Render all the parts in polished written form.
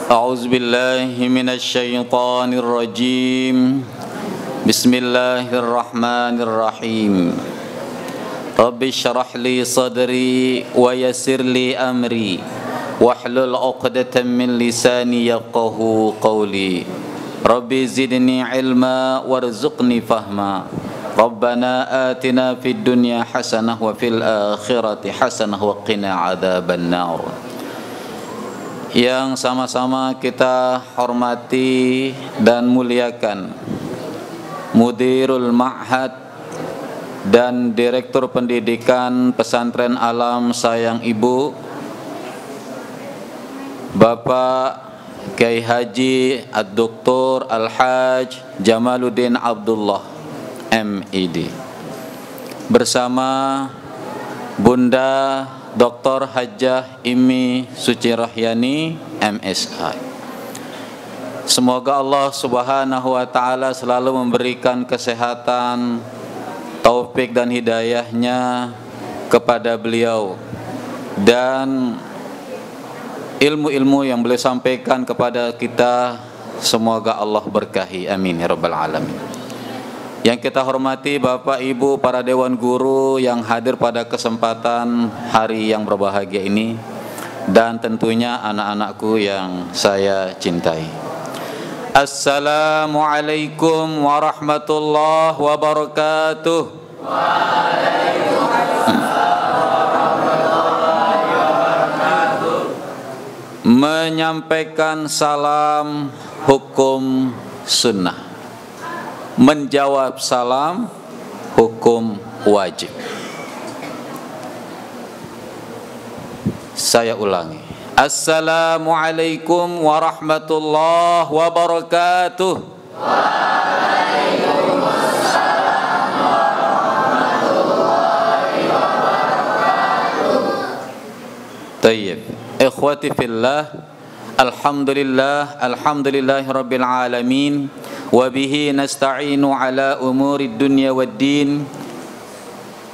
أعوذ بالله من الشيطان الرجيم بسم الله الرحمن الرحيم رب اشرح لي صدري ويسر لي أمري واحلل عقدة من لساني يفقهوا قولي رب زدني علما وارزقني فهما ربنا آتنا في الدنيا حسنة وفي الآخرة حسنة وقنا عذاب النار. Yang sama-sama kita hormati dan muliakan Mudirul Ma'had dan Direktur Pendidikan Pesantren Alam Sayang Ibu, Bapak Kiai Haji Ad-Doktor Al-Haj Jamaluddin Abdullah MID, bersama Bunda Dr. Hajjah Imi Suci Rahyani MSI. Semoga Allah Subhanahu wa taala selalu memberikan kesehatan, taufik dan hidayahnya kepada beliau, dan ilmu-ilmu yang beliau sampaikan kepada kita semoga Allah berkahi, amin ya rabbal alamin. Yang kita hormati Bapak Ibu para Dewan Guru yang hadir pada kesempatan hari yang berbahagia ini, dan tentunya anak-anakku yang saya cintai. Assalamualaikum warahmatullahi wabarakatuh. Menyampaikan salam hukum sunnah, menjawab salam hukum wajib. Saya ulangi. Assalamualaikum warahmatullahi wabarakatuh. Waalaikumsalam warahmatullahi wabarakatuh. Tayyib. Ikhwati fillah, alhamdulillahi rabbil alamin. Wabihi nasta'inu ala umuri dunya waddin.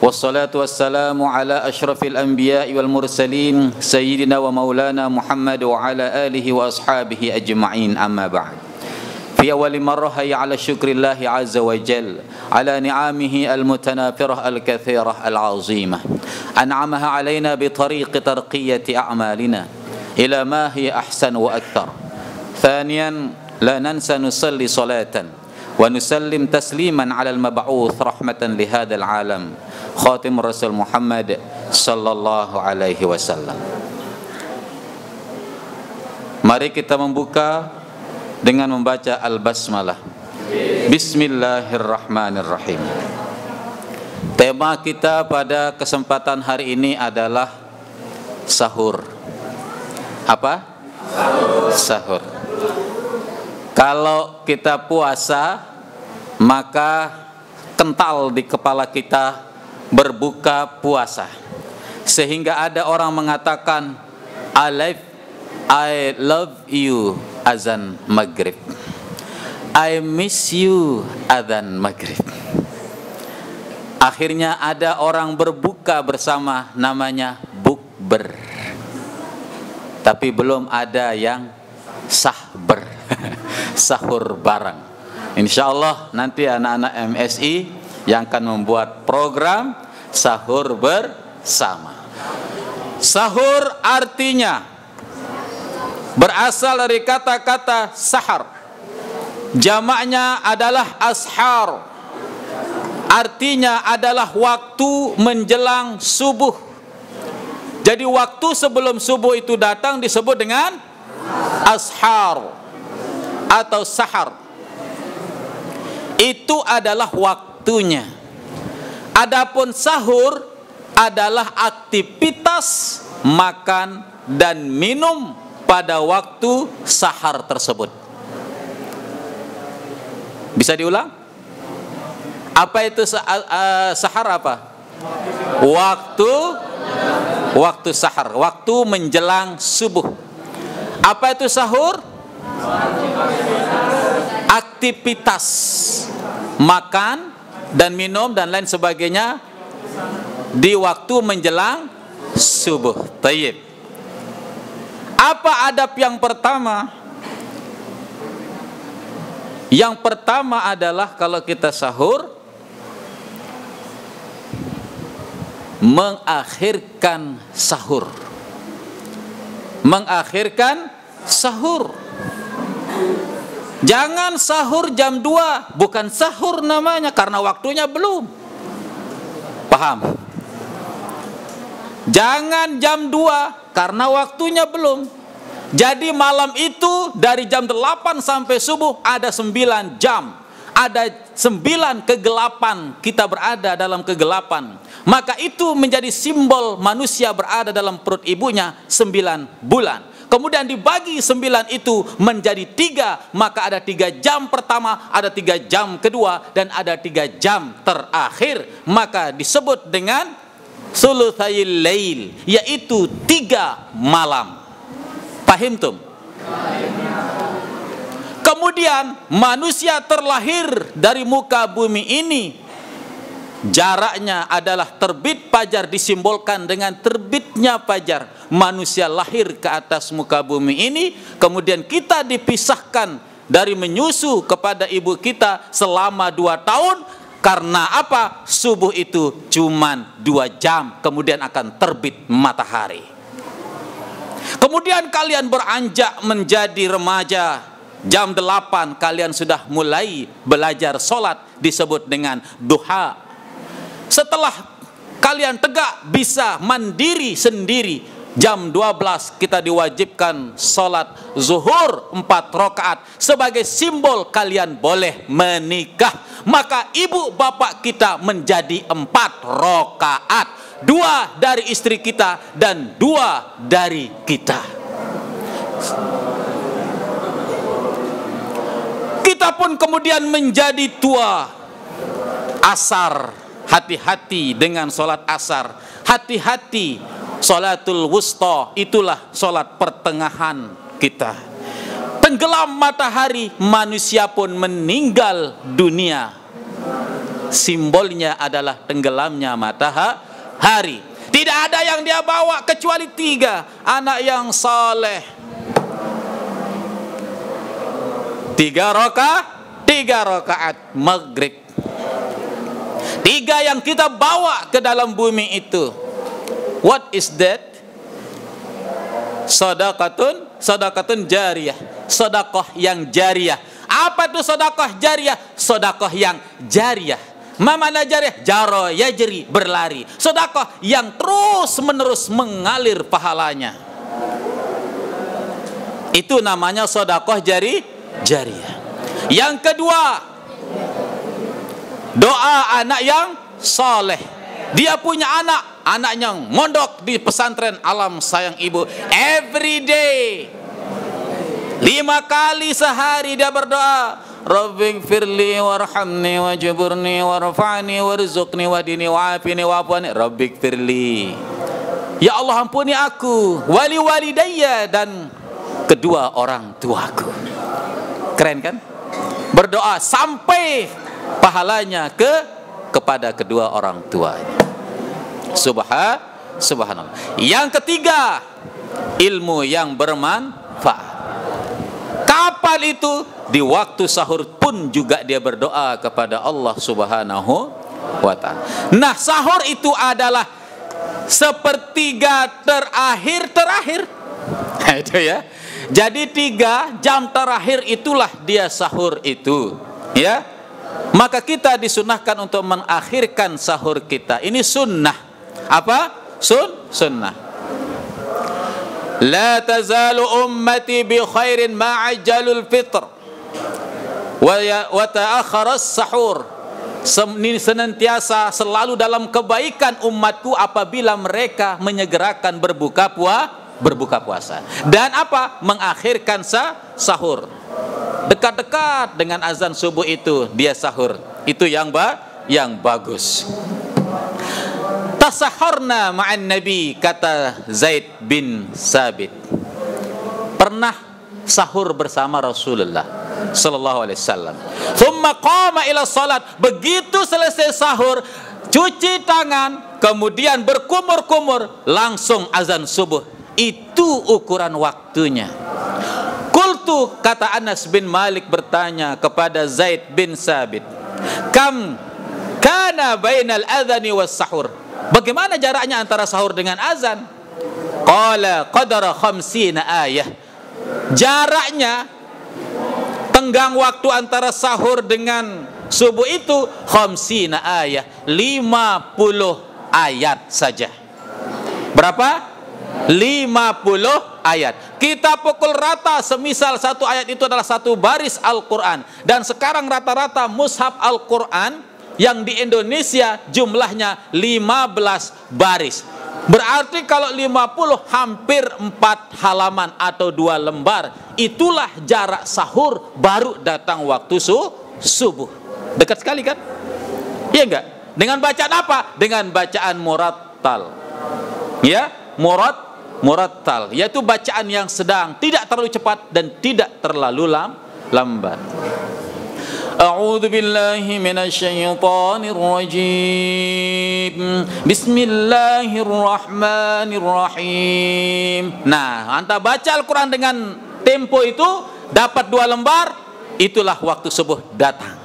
Wassalatu wassalamu ala ashrafil anbiya'i wal mursalin Sayyidina wa maulana Muhammad wa ala alihi wa ashabihi ajma'in, amma ba'd. Fi awali marrah ala syukrillahi azza wa jal ala ni'amihi al-mutanafirah al-kathirah al-azimah an'amaha alayna bi tariqi tarqiyati a'malina ila ma hiya ahsan wa akthar. Thaniyan, لا ننسى نصلي صلاة ونسلم تسليما على المبعوث رحمة لهذا العالم خاتم الرسول محمد صلى الله عليه وسلم. Mari kita membuka dengan membaca Al-Basmalah. Bismillahirrahmanirrahim. Tema kita pada kesempatan hari ini adalah sahur. Apa? Sahur. Kalau kita puasa, maka kental di kepala kita berbuka puasa, sehingga ada orang mengatakan I love you azan maghrib, I miss you azan maghrib. Akhirnya ada orang berbuka bersama, namanya bukber, tapi belum ada yang sahber, sahur bareng. Insyaallah nanti anak-anak MSI yang akan membuat program sahur bersama. Sahur artinya berasal dari kata-kata sahar, jamaknya adalah ashar, artinya adalah waktu menjelang subuh. Jadi waktu sebelum subuh itu datang disebut dengan ashar atau sahar. Itu adalah waktunya. Adapun sahur adalah aktivitas makan dan minum pada waktu sahar tersebut. Bisa diulang? Apa itu sahar apa? Waktu sahar, waktu menjelang subuh. Apa itu sahur? Aktivitas makan dan minum dan lain sebagainya di waktu menjelang subuh. Tayyib. Apa adab yang pertama? Yang pertama adalah kalau kita sahur, mengakhirkan sahur. Mengakhirkan sahur. Jangan sahur jam 2, bukan sahur namanya karena waktunya belum. Paham? Jangan jam 2 karena waktunya belum. Jadi malam itu dari jam 8 sampai subuh ada 9 jam. Ada 9 kegelapan, kita berada dalam kegelapan. Maka itu menjadi simbol manusia berada dalam perut ibunya 9 bulan. Kemudian dibagi 9 itu menjadi 3, maka ada 3 jam pertama, ada 3 jam kedua, dan ada 3 jam terakhir. Maka disebut dengan sulutsayil lail, yaitu 3 malam. Paham tum? Kemudian manusia terlahir dari muka bumi ini, jaraknya adalah terbit fajar, disimbolkan dengan terbitnya fajar. Manusia lahir ke atas muka bumi ini, kemudian kita dipisahkan dari menyusu kepada ibu kita selama 2 tahun. Karena apa? Subuh itu cuman 2 jam, kemudian akan terbit matahari. Kemudian kalian beranjak menjadi remaja. Jam 8 kalian sudah mulai belajar sholat, disebut dengan duha. Setelah kalian tegak bisa mandiri sendiri, jam 12 kita diwajibkan sholat zuhur 4 rakaat sebagai simbol kalian boleh menikah. Maka ibu bapak kita menjadi 4 rakaat, 2 dari istri kita dan 2 dari kita. Kita pun kemudian menjadi tua. Asar, hati-hati dengan sholat asar. Hati-hati sholatul wusta, itulah sholat pertengahan kita. Tenggelam matahari, manusia pun meninggal dunia. Simbolnya adalah tenggelamnya matahari. Tidak ada yang dia bawa kecuali 3 anak yang saleh. 3 rakaat maghrib. 3 yang kita bawa ke dalam bumi itu. What is that? Sedekatun jariyah. Sedekah yang jariyah. Apa itu sedekah jariyah? Sedekah yang jariyah. Ma makna jariyah? Jaro yajri, berlari. Sedekah yang terus menerus mengalir pahalanya. Itu namanya sedekah jariyah. Yang kedua, doa anak yang saleh. Dia punya anaknya mondok di pesantren Alam Sayang Ibu. Every day 5 kali sehari dia berdoa, Rabbighfirli warhamni wajburni warfa'ni warzuqni wahdini wa'afini wa'afwani. Rabbighfirli, ya Allah ampuni aku, wali walidayya, dan kedua orang tuaku. Keren kan? Berdoa sampai pahalanya kepada kedua orang tuanya. Subhanallah. Yang ketiga, ilmu yang bermanfaat. Kapan itu? Di waktu sahur pun juga dia berdoa kepada Allah Subhanahu wa ta'ala. Nah, sahur itu adalah sepertiga terakhir. Itu ya. Jadi 3 jam terakhir itulah dia sahur itu, ya. Maka kita disunahkan untuk mengakhirkan sahur kita. Ini sunnah. Apa? Sunnah. La tazalu ummati bi khairin ma ajjalul fitr wa ta'akhkharas sahur. Senantiasa selalu dalam kebaikan umatku apabila mereka menyegerakan berbuka puasa. Dan apa? Mengakhirkan sahur. Dekat-dekat dengan azan subuh itu dia sahur. Itu yang bagus. Tasahharna ma'an Nabi, kata Zaid bin Sabit. Pernah sahur bersama Rasulullah sallallahu alaihi wasallam. Tsumma qama ila salat. Begitu selesai sahur, cuci tangan, kemudian berkumur-kumur, langsung azan subuh. itu ukuran waktunya. Qultu, kata Anas bin Malik bertanya kepada Zaid bin Sabit, kam kana bainal adhani was sahur, bagaimana jaraknya antara sahur dengan azan? Qala qadara 50 ayah, jaraknya tenggang waktu antara sahur dengan subuh itu 50 ayat, 50 ayat saja. Berapa? 50 ayat. Kita pukul rata semisal satu ayat itu adalah satu baris Al-Quran. Dan sekarang rata-rata mushaf Al-Quran yang di Indonesia jumlahnya 15 baris. Berarti kalau 50 hampir 4 halaman atau 2 lembar. Itulah jarak sahur baru datang waktu subuh. Dekat sekali kan? Iya enggak? Dengan bacaan apa? Dengan bacaan murattal. Ya, murattal, yaitu bacaan yang sedang, tidak terlalu cepat dan tidak terlalu lambat. A'udzu billahi minasyaitonir rajim. Bismillahirrahmanirrahim. Nah, anta baca Al-Qur'an dengan tempo itu dapat 2 lembar, itulah waktu subuh datang.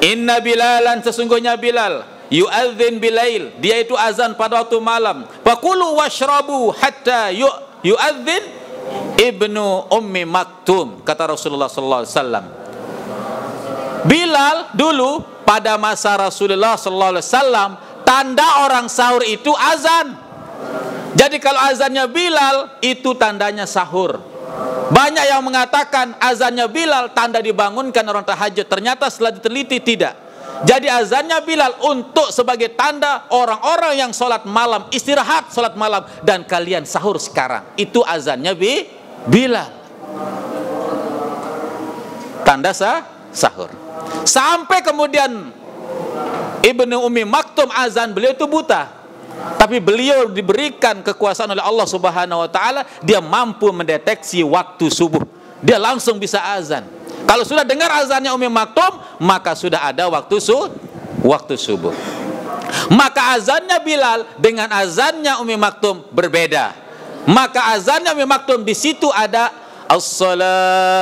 Inna Bilalan, sesungguhnya Bilal, yu'adzin bilail, dia itu azan pada waktu malam. Fakulu washrabu hatta yu'adzin Ibnu Ummi Maktum, kata Rasulullah sallallahu alaihi wasallam. Bilal dulu pada masa Rasulullah sallallahu alaihi wasallam, tanda orang sahur itu azan. Jadi kalau azannya Bilal itu tandanya sahur. Banyak yang mengatakan azannya Bilal tanda dibangunkan orang tahajud. Ternyata setelah diteliti tidak. Jadi azannya Bilal untuk sebagai tanda orang-orang yang sholat malam, istirahat sholat malam, dan kalian sahur sekarang. Itu azannya Bilal, tanda sahur. Sampai kemudian Ibnu Ummi Maktum azan, beliau itu buta, tapi beliau diberikan kekuasaan oleh Allah Subhanahu wa taala, dia mampu mendeteksi waktu subuh. Dia langsung bisa azan. Kalau sudah dengar azannya Ummi Maktum, maka sudah ada waktu subuh. Maka azannya Bilal dengan azannya Ummi Maktum berbeda. Maka azannya Ummi Maktum di situ ada as-salat